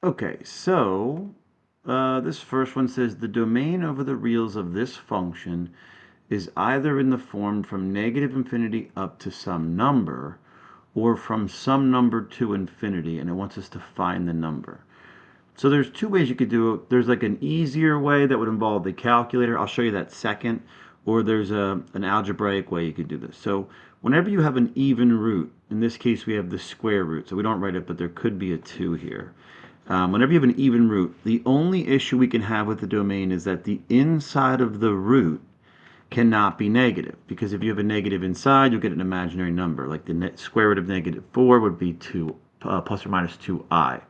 Okay, so this first one says the domain over the reals of this function is either in the form from negative infinity up to some number or from some number to infinity, and it wants us to find the number. So there's two ways you could do it. There's like an easier way that would involve the calculator. I'll show you that second. Or there's an algebraic way you could do this. So whenever you have an even root, in this case we have the square root, so we don't write it, but there could be a 2 here. Whenever you have an even root, the only issue we can have with the domain is that the inside of the root cannot be negative, because if you have a negative inside, you'll get an imaginary number. Like the square root of negative 4 would be 2 plus or minus 2i.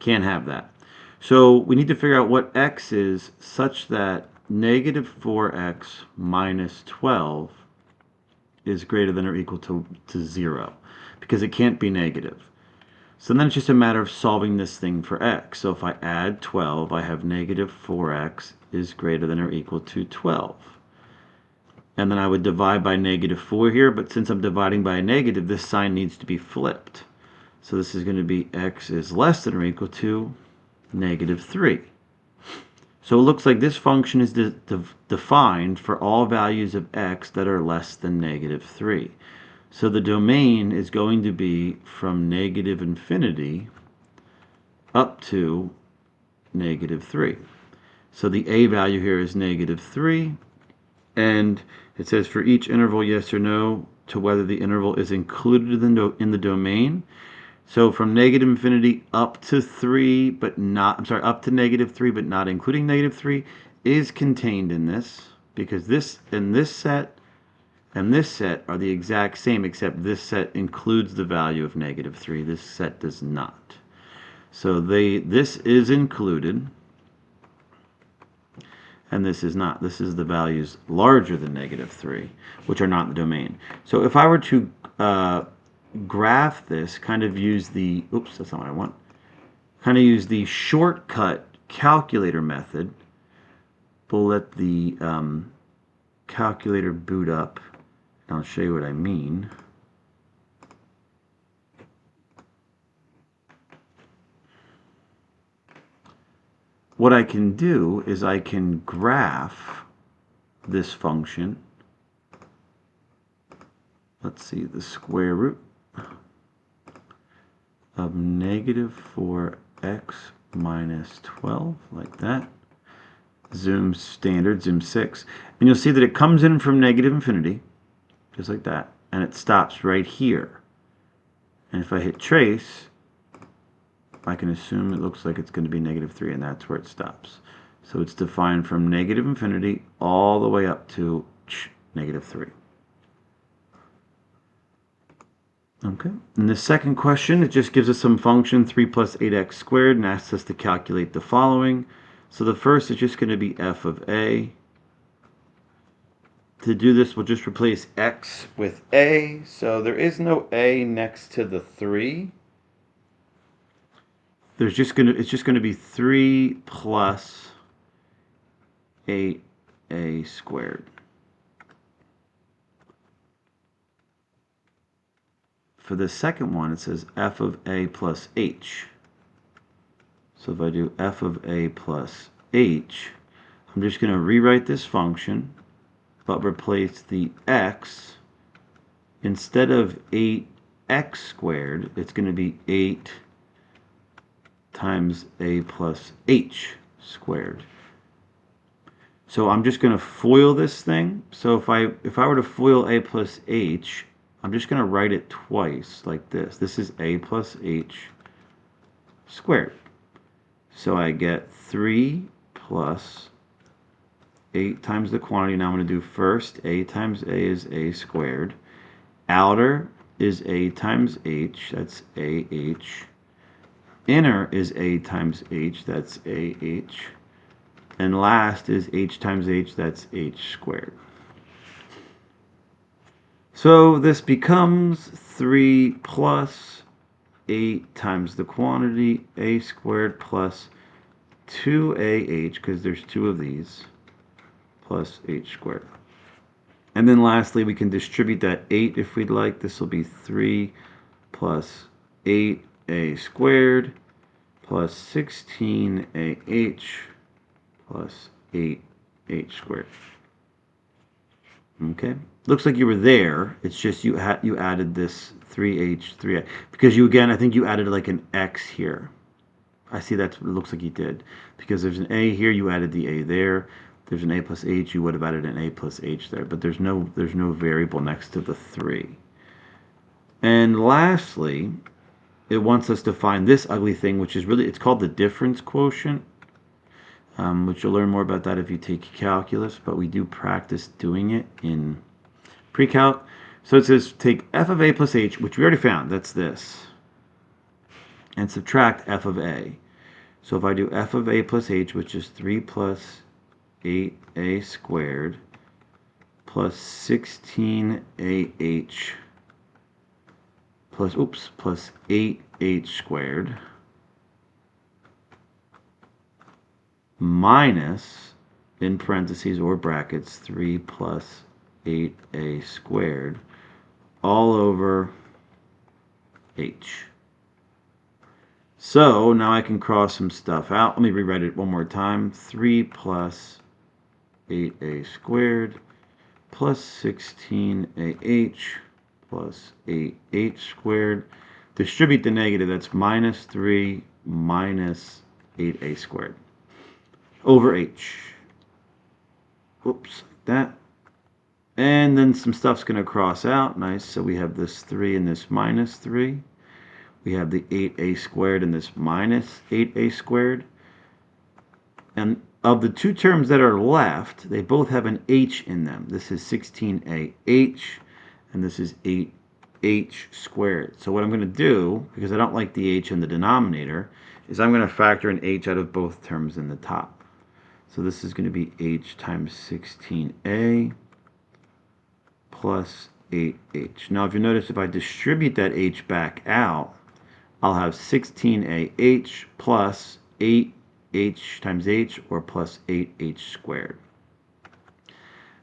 Can't have that. So we need to figure out what x is such that negative 4x minus 12 is greater than or equal to 0, because it can't be negative. So then it's just a matter of solving this thing for x. So if I add 12, I have negative 4x is greater than or equal to 12. And then I would divide by negative 4 here, but since I'm dividing by a negative, this sign needs to be flipped. So this is going to be x is less than or equal to negative 3. So it looks like this function is defined for all values of x that are less than negative 3. So the domain is going to be from negative infinity up to negative 3. So the a value here is negative 3, and it says for each interval yes or no to whether the interval is included in the domain. So from negative infinity up to 3, but not, I'm sorry, up to negative 3, but not including negative 3, is contained in this, because this and this set and this set are the exact same, except this set includes the value of negative 3. This set does not. So this is included, and this is not. This is the values larger than negative 3, which are not in the domain. So if I were to graph this, kind of use the, oops, that's not what I want, kind of use the shortcut calculator method. We'll let the calculator boot up, and I'll show you what I mean. What I can do is I can graph this function. Let's see, the square root of negative 4x minus 12, like that. Zoom standard, zoom 6. And you'll see that it comes in from negative infinity, just like that, and it stops right here. And if I hit trace, I can assume it looks like it's going to be negative 3, and that's where it stops. So it's defined from negative infinity all the way up to negative 3. Okay. In the second question, it just gives us some function 3 plus 8x squared and asks us to calculate the following. So the first is just going to be f of a. To do this, we'll just replace x with a. So there is no a next to the 3. It's just going to be 3 plus 8a squared. For the second one, it says f of a plus h. So if I do f of a plus h, I'm just going to rewrite this function, but replace the x. Instead of 8x squared, it's going to be 8 times a plus h squared. So I'm just going to FOIL this thing. So if I were to FOIL a plus h, I'm just going to write it twice like this. This is a plus h squared. So I get 3 plus 8 times the quantity. Now I'm going to do first a times a is a squared. Outer is a times h, that's ah. Inner is a times h, that's ah. And last is h times h, that's h squared. So this becomes 3 plus 8 times the quantity, a squared plus 2ah, because there's 2 of these, plus h squared. And then lastly, we can distribute that 8 if we'd like. This will be 3 plus 8a squared plus 16AH plus 8H squared. Okay, looks like you were there. It's just you added this 3H, 3A. Because you, again, I think you added like an X here. I see that's what it looks like you did. Because there's an A here, you added the A there. There's an A plus H, you would have added an A plus H there. But there's no variable next to the 3. And lastly, it wants us to find this ugly thing, which is really, it's called the difference quotient, which you'll learn more about that if you take calculus, but we do practice doing it in pre-calc. So it says take f of a plus h, which we already found, that's this, and subtract f of a. So if I do f of a plus h, which is 3 plus 8a squared plus 16ah plus 8h squared minus, in parentheses or brackets, 3 plus 8a squared all over h. So now I can cross some stuff out. Let me rewrite it one more time. 3 plus 8a squared plus 16ah plus 8h squared. Distribute the negative. That's minus 3 minus 8a squared over h. Oops, like that. And then some stuff's going to cross out. Nice. So we have this 3 and this minus 3. We have the 8a squared and this minus 8a squared. And of the two terms that are left, they both have an h in them. This is 16ah, and this is 8h squared. So what I'm going to do, because I don't like the h in the denominator, is I'm going to factor an h out of both terms in the top. So this is going to be h times 16a plus 8h. Now, if you notice, if I distribute that h back out, I'll have 16ah plus 8h times h, or plus 8h squared.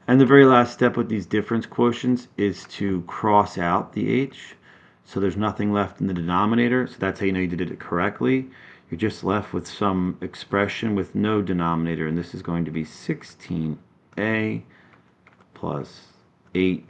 And the very last step with these difference quotients is to cross out the h. So there's nothing left in the denominator. So that's how you know you did it correctly. You're just left with some expression with no denominator. And this is going to be 16a plus 8h.